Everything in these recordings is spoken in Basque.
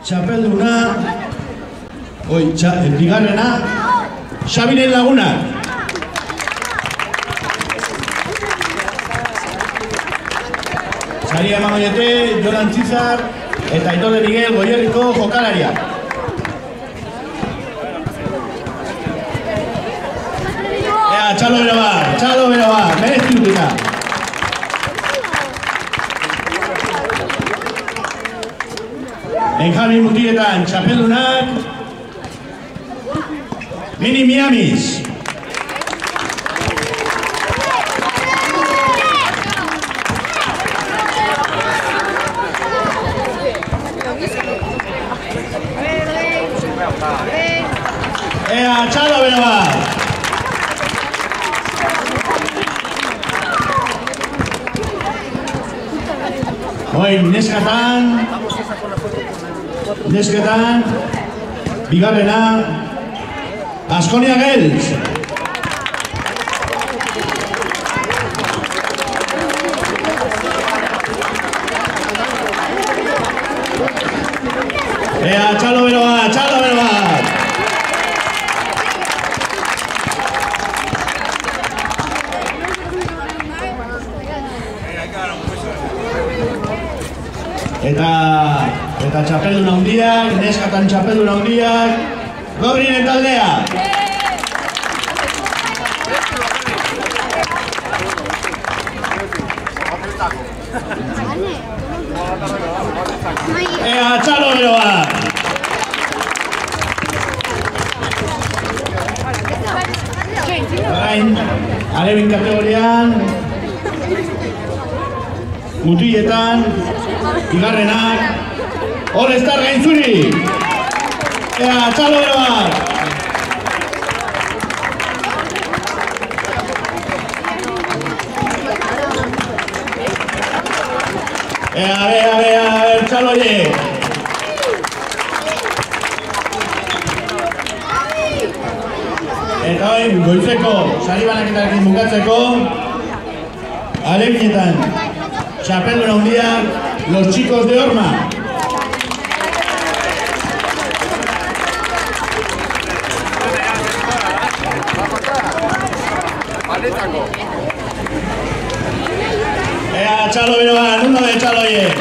txapelduna, bigarrena, Xabiren Laguna. Saria emango diote Jonan Txizar eta Aitor de Miguel Goierriko jokalariak. Txalo bero bat, merezti dutena. Benjamin mutietan txapeldunak, Mini Miamis. Txalo bero bat. Nesketan, bigarrena, Baskonia Girls. Txalo bero bat. Eta txapeldun handiak, neskatan txapeldun handiak, Gorrinen taldea. Txalo bero bat. Alebin kategorian, mutietan, bigarrenak, All-Star Gainzuri. Txalo bero bat. A ver, txalo horiek. Eta hori, goizeko, sari banaketarekin bukatzeko, Alebinetan, txapeldun handiak, los chicos de Horma. Txalo bero bat, uno de txalo horiek.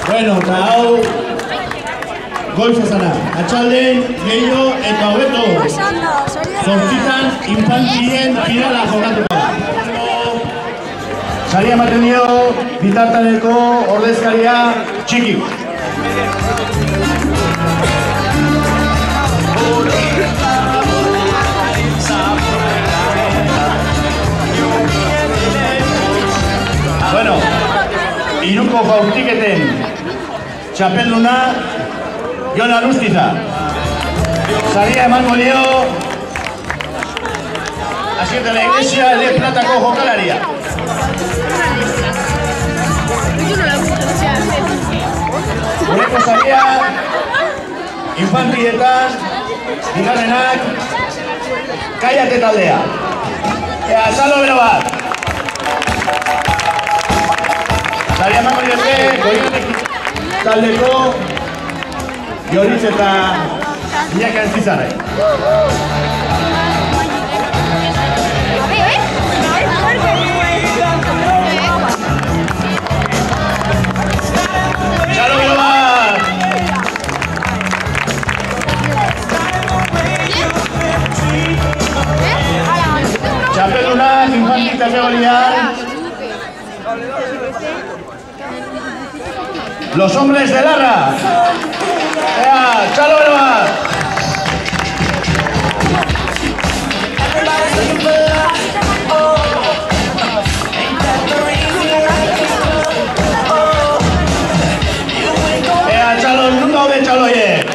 Bueno, eta hau goiza zara. Atxalden, gehiago eta hobeto. Zortzitan infantien finala jokatuko. Saria ematen dio bitartaneko ordezkaria Txiki. Bueno, iruko jaurtiketen txapelduna Jon Alustiza. Saria emango dio Asier de la Iglesia de Platako jokalaria. Gureko saria infantietan bigarrenak Kaiate taldea. Txalo bero bat. Saria emango diote Goierrik taldeko Joritz eta Iñaki Antzizarrek. Txalo bero bat! Txapeldunak infantil kategorian Los Hombres de Larra. Txalo bero bat! Txalo, nun daude txalo horiek?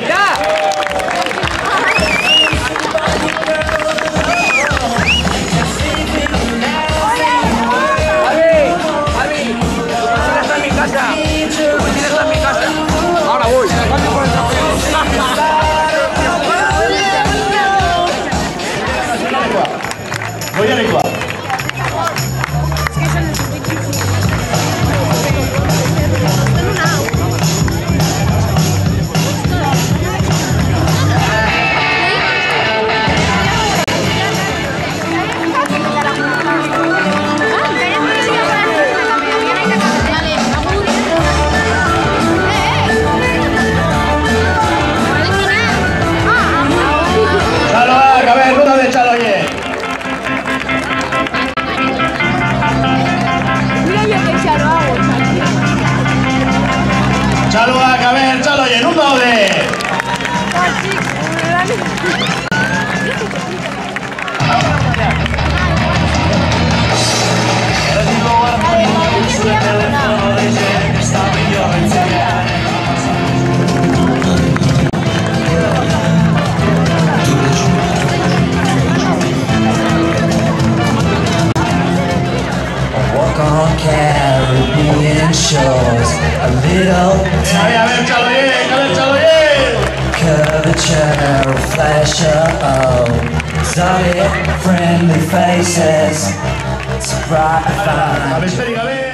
daude? Walk on Caribbean shores, a little A ver, Chaloyer. curvature, a flash of exotic friendly faces. It's bright fun. Besterik gabe.